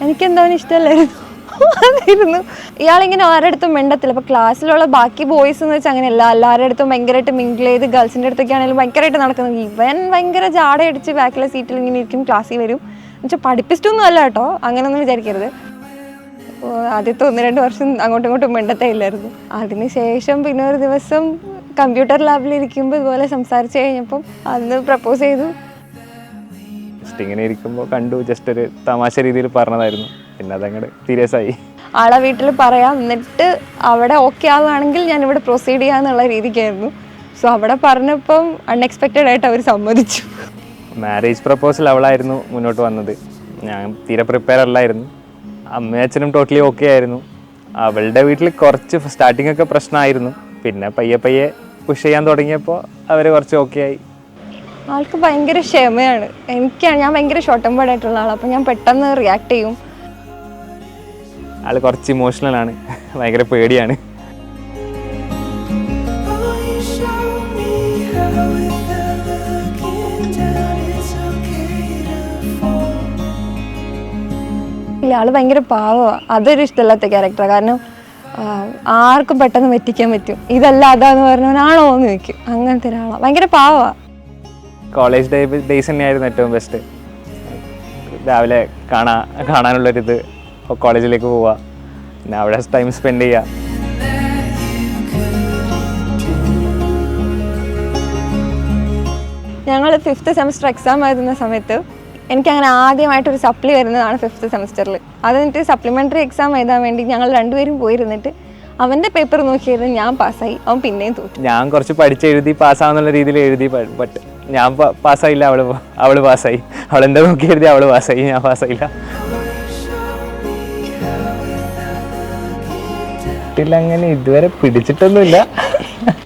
എനിക്കെന്തോന്നും ഇഷ്ടമല്ലായിരുന്നു. അതായിരുന്നു ഇയാളിങ്ങനെ ആരുടെ മിണ്ടത്തില്ല. ഇപ്പോൾ ക്ലാസ്സിലുള്ള ബാക്കി ബോയ്സ് എന്ന് വെച്ചാൽ അങ്ങനെയല്ല, എല്ലാവരുടെ അടുത്തും ഭയങ്കരമായിട്ട് മിങ്കിൾ ചെയ്ത് ഗേൾസിൻ്റെ അടുത്തൊക്കെ ആണെങ്കിലും ഭയങ്കരമായിട്ട് നടക്കുന്നത്. ഇവൻ ഭയങ്കര ജാടയടിച്ച് ബാക്കിലെ സീറ്റിൽ ഇങ്ങനെ ഇരിക്കും, ക്ലാസ്സിൽ വരും. എന്നുവെച്ചാൽ പഠിപ്പിച്ചിട്ടൊന്നും അല്ല കേട്ടോ, അങ്ങനെയൊന്നും വിചാരിക്കരുത്. ആദ്യത്തെ 1-2 വർഷം അങ്ങോട്ടും ഇങ്ങോട്ടും മിണ്ടത്തേ ഇല്ലായിരുന്നു. അതിനുശേഷം പിന്നെ ഒരു ദിവസം കമ്പ്യൂട്ടർ ലാബിലിരിക്കുമ്പോൾ ഇതുപോലെ സംസാരിച്ച് കഴിഞ്ഞപ്പം അന്ന് പ്രപ്പോസ് ചെയ്തു. ഇങ്ങനെ ഇരിക്കുമ്പോൾ കണ്ടു, ജസ്റ്റ് ഒരു തമാശ രീതിയിൽ പറഞ്ഞതായിരുന്നു. പിന്നെ അതങ്ങോട്ട് സീരിയസ് ആയി. ആളെ വീട്ടിൽ പറയാം, എന്നിട്ട് അവിടെ ഓക്കെ ആവുകയാണെങ്കിൽ ഞാൻ ഇവിടെ പ്രൊസീഡ് ചെയ്യാന്നുള്ള രീതിക്കായിരുന്നു. സോ അവിടെ പറഞ്ഞപ്പം അൺഎക്സ്പെക്റ്റഡ് ആയിട്ട് അവർ സമ്മതിച്ചു. മാരേജ് പ്രപ്പോസൽ അവളായിരുന്നു മുന്നോട്ട് വന്നത്. ഞാൻ തീരെ പ്രിപ്പയർ അല്ലായിരുന്നു. അമ്മയും അച്ഛനും ടോട്ടലി ഓക്കെ ആയിരുന്നു. അവളുടെ വീട്ടിൽ കുറച്ച് സ്റ്റാർട്ടിംഗ് ഒക്കെ പ്രശ്നമായിരുന്നു. പിന്നെ പയ്യെ പയ്യെ പുഷ് ചെയ്യാൻ തുടങ്ങിയപ്പോൾ അവർ കുറച്ച് ഓക്കെ ആയി. ആൾക്ക് ഭയങ്കര ക്ഷമയാണ്. ഞാൻ ഭയങ്കര ഷോർട്ട് ടെമ്പേർഡ് ആയിട്ടുള്ള ആളാണ്. അപ്പോൾ ഞാൻ പെട്ടെന്ന് റിയാക്ട് ചെയ്യും. ആൾ കുറച്ച് ഇമോഷണലാണ്, ഭയങ്കര പേടിയാണ്. ആള് ഭയങ്കര പാവമാണ്. അതൊരു ഇഷ്ടമില്ലാത്ത ക്യാരക്ടറാണ്. കാരണം ആർക്കും പെട്ടെന്ന് പറ്റിക്കാൻ പറ്റും. ഇതല്ല അതാന്ന് പറഞ്ഞവനാണോ എന്ന് ചോദിക്കും. അങ്ങനത്തെ ഒരാളാണ്. ഭയങ്കര പാവമാണ്. കോളേജ് ഡേയ്സ് തന്നെയായിരുന്നു ഏറ്റവും ബെസ്റ്റ്. രാവിലെ കാണാനുള്ളൊരിത്, കോളേജിലേക്ക് പോവുക, പിന്നെ അവിടെ ടൈം സ്പെൻഡ് ചെയ്യുക. ഞങ്ങൾ 5th സെമസ്റ്റർ എക്സാം എഴുതുന്ന സമയത്ത് എനിക്കങ്ങനെ ആദ്യമായിട്ടൊരു സപ്ലി വരുന്നതാണ് 5th സെമസ്റ്ററിൽ. അതെന്നിട്ട് സപ്ലിമെൻ്ററി എക്സാം എഴുതാൻ വേണ്ടി ഞങ്ങൾ രണ്ടുപേരും പോയിരുന്നിട്ട് അവൻ്റെ പേപ്പർ നോക്കിയിരുന്നു. ഞാൻ പാസ്സായി, അവൻ പിന്നെയും തോറ്റു. ഞാൻ കുറച്ച് പഠിച്ചെഴുതി പാസ്സാവുന്നുള്ള രീതിയിൽ എഴുതി. ബട്ട് ഞാൻ പാസ്സായില്ല, അവള് പാസ്സായി. അവളെന്താ നോക്കി എഴുതി, അവള് പാസ്സായി, ഞാൻ പാസ്സായില്ല. അങ്ങനെ ഇതുവരെ പിടിച്ചിട്ടൊന്നുമില്ല.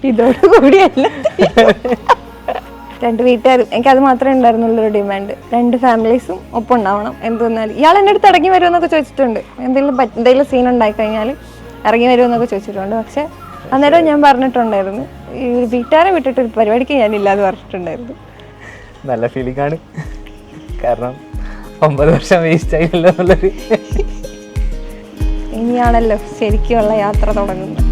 ഇതോടുകൂടിയല്ല. 2 വീട്ടുകാരും, എനിക്കത് മാത്രമേ ഉണ്ടായിരുന്നുള്ളൊരു ഡിമാൻഡ്. 2 ഫാമിലീസും ഒപ്പം ഉണ്ടാവണം. എന്തെന്നാലും ഇയാൾ എൻ്റെ അടുത്ത് ഇറങ്ങി വരുമെന്നൊക്കെ ചോദിച്ചിട്ടുണ്ട്. എന്തെങ്കിലും സീൻ ഉണ്ടായിക്കഴിഞ്ഞാൽ ഇറങ്ങി വരുമെന്നൊക്കെ ചോദിച്ചിട്ടുണ്ട്. പക്ഷെ അന്നേരം ഞാൻ പറഞ്ഞിട്ടുണ്ടായിരുന്നു, ഈ വീട്ടുകാരെ വിട്ടിട്ട് ഒരു പരിപാടിക്ക് ഞാനില്ലാതെ പറഞ്ഞിട്ടുണ്ടായിരുന്നു. നല്ല ഫീലിംഗ് ആണ്. കാരണം 9 വർഷം വേസ്റ്റ് ആയില്ലോ എന്നുള്ളൊരു. ഇനിയാണല്ലോ ശരിക്കുള്ള യാത്ര തുടങ്ങുന്നത്.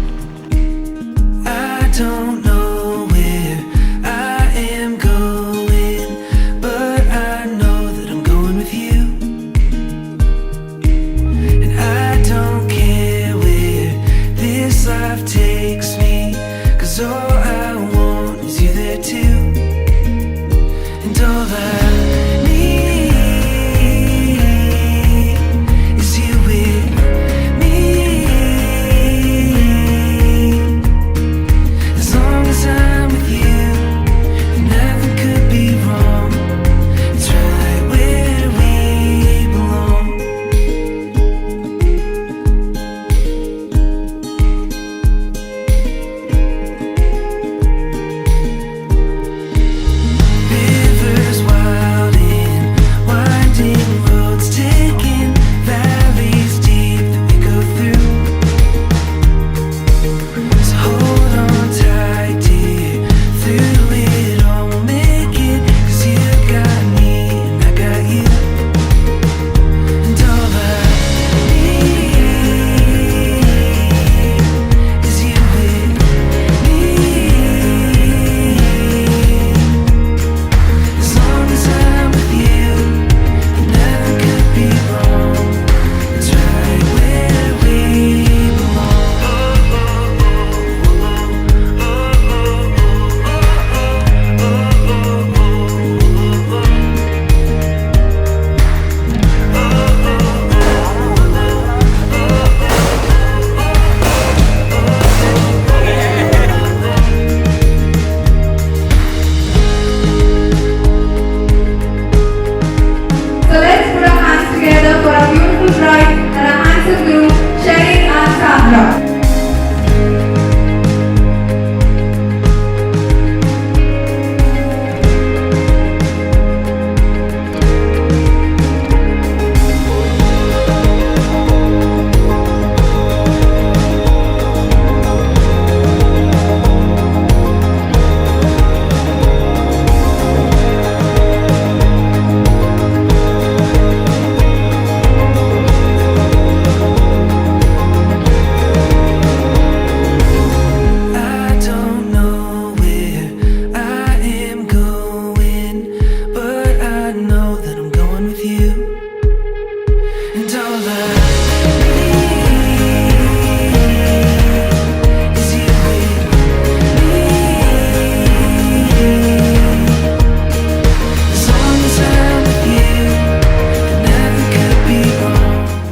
As long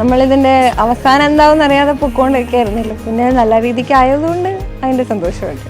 നമ്മളിതിൻ്റെ അവസാനം എന്താവും അറിയാതെ പൊക്കോണ്ടൊക്കെ ആയിരുന്നല്ലോ. പിന്നെ നല്ല രീതിക്ക് ആയതുകൊണ്ട് അതിൻ്റെ സന്തോഷമുണ്ട്.